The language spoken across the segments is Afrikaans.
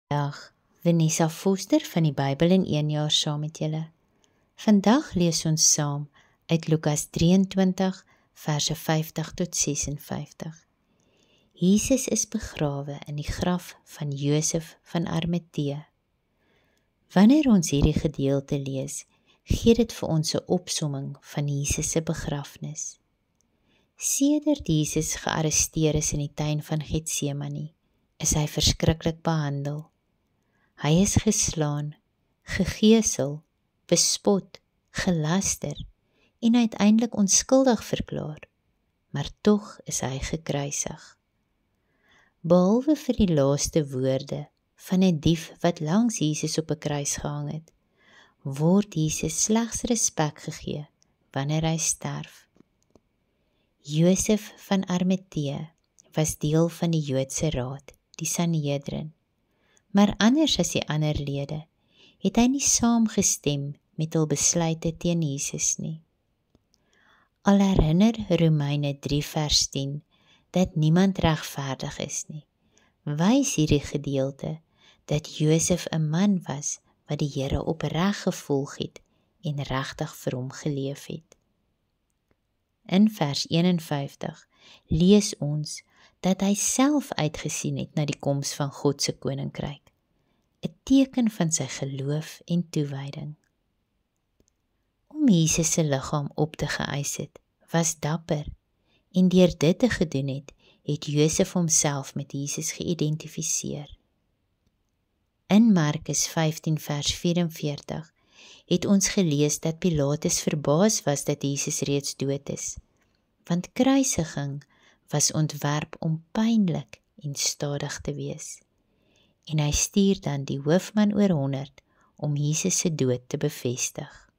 Dag, Vanessa Foster van die Bybel in 1 jaar saam met julle. Vandag lees ons saam uit Lukas 23, verse 50 tot 56. Jesus is begrawe in die graf van Josef van Arimatea. Wanneer ons hierdie gedeelte lees, gee dit vir ons 'n opsomming van Jesus se begrafnis. Sedert Jesus gearresteer is in die tuin van Getsemane, is hy verskriklik behandel. Hy is geslaan, gegeesel, bespot, gelaster en uiteindelik onskuldig verklaar, maar tog is hy gekruisig. Behalwe vir die laaste woorde van 'n dief wat langs Jesus op 'n kruis gehang het, word Jesus slegs respek gegee wanneer hy sterf. Josef van Arimatea was deel van die Joodse raad, die Sanhedrin, maar anders as die ander lede, het hy nie saamgestem met hul besluite teen Jesus nie. Al herinner Romeine 3 vers 10 dat niemand regverdig is nie, wys hierdie gedeelte dat Josef 'n man was wat die Here opreg gevolg het en regtig vir hom geleef het. In vers 51 lees ons dat hy self uitgesien het na die koms van God se koninkryk, 'n teken van sy geloof en toewyding. Om Jesus se liggaam op te geëis het, was dapper, en deur dit te gedoen het Josef homself met Jesus geïdentifiseer. In Markus 15 vers 44 het ons gelees dat Pilatus verbaas was dat Jesus reeds dood is, want kruisiging was ontwerp om pynlik en stadig te wees. En hy stuur dan die hoofman oor 100 om Jesus se dood te bevestig.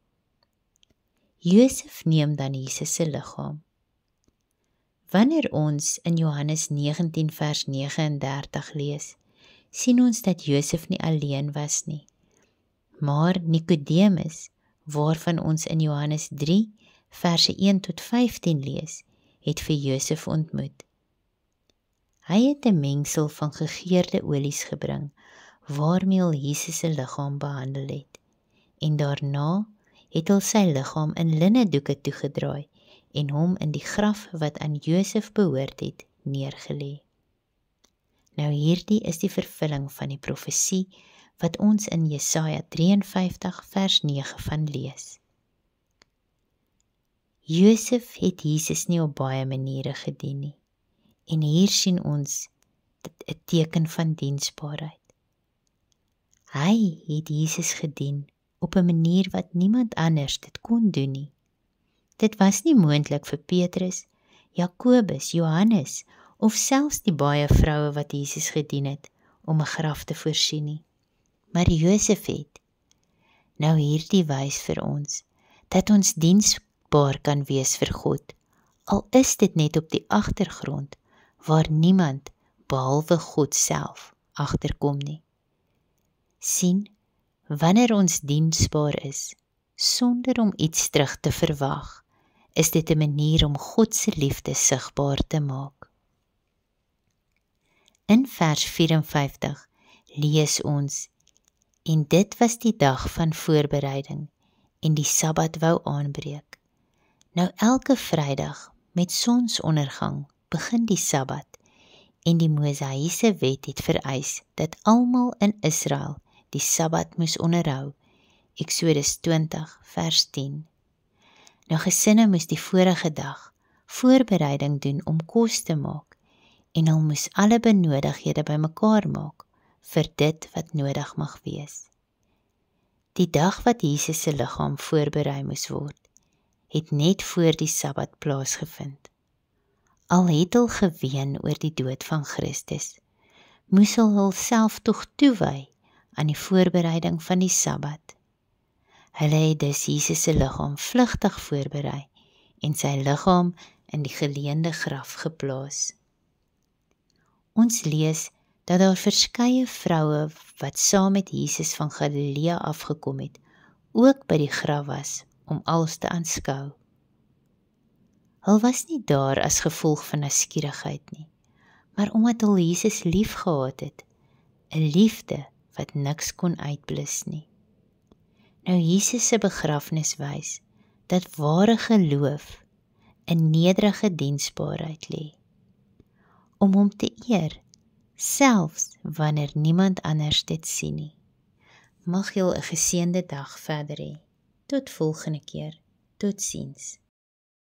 Josef neem dan Jesus se liggaam. Wanneer ons in Johannes 19 vers 39 lees, sien ons dat Josef nie alleen was nie, maar Nikodemus, waarvan ons in Johannes 3 verse 1 tot 15 lees, het vir Josef ontmoet. Hy het 'n mengsel van gegeurde olies gebring, waarmee hy Jesus se liggaam behandel het, en daarna het hy sy liggaam in linnedoeke toegedraai en hom in die graf wat aan Josef behoort het, neergelê. Nou hierdie is die vervulling van die profesie wat ons in Jesaja 53 vers 9 van lees. Josef het Jesus nie op baie maniere gedien nie, en hier sien ons 'n teken van diensbaarheid. Hy het Jesus gedien op 'n manier wat niemand anders dit kon doen nie. Dit was nie moontlik vir Petrus, Jakobus, Johannes of selfs die baie vroue wat Jesus gedien het om 'n graf te voorsien nie. Maar Josef het. Nou hierdie wys vir ons dat ons diensbaar kan wees vir God, al is dit net op die agtergrond waar niemand behalwe God self agterkom nie. Sien, wanneer ons diensbaar is, sonder om iets terug te verwag, is dit 'n manier om God se liefde sigbaar te maak. In vers 54 lees ons, en dit was die dag van voorbereiding, en die Sabbat wou aanbreek. Nou elke Vrydag met sonsondergang begin die Sabbat, en die Mosaïese wet het vereis dat almal in Israel die Sabbat moes onderhou, Eksodus 20 vers 10. Nou gesinne moes die vorige dag voorbereiding doen om kos te maak, en hulle moes alle benodighede bymekaar maak vir dit wat nodig mag wees. Die dag wat Jesus se liggaam voorberei moes word, het net voor die Sabbat plaasgevind. Al het hulle geween oor die dood van Christus, moes hulle hulself tog toewy aan die voorbereiding van die Sabbat. Hulle het dus Jesus se liggaam vlugtig voorberei en sy liggaam in die geleende graf geplaas. Ons lees dat daar verskeie vroue wat saam met Jesus van Galilea afgekom het, ook by die graf was om alles te aanskou. Hulle was nie daar as gevolg van nuuskierigheid nie, maar omdat hulle Jesus lief gehad het, 'n liefde wat niks kon uitblus nie. Nou Jesus se begrafnis wys dat ware geloof in nederige diensbaarheid lê, om hom te eer, selfs wanneer niemand anders dit sien nie. Mag jy 'n geseënde dag verder hê. Tot volgende keer. Totsiens.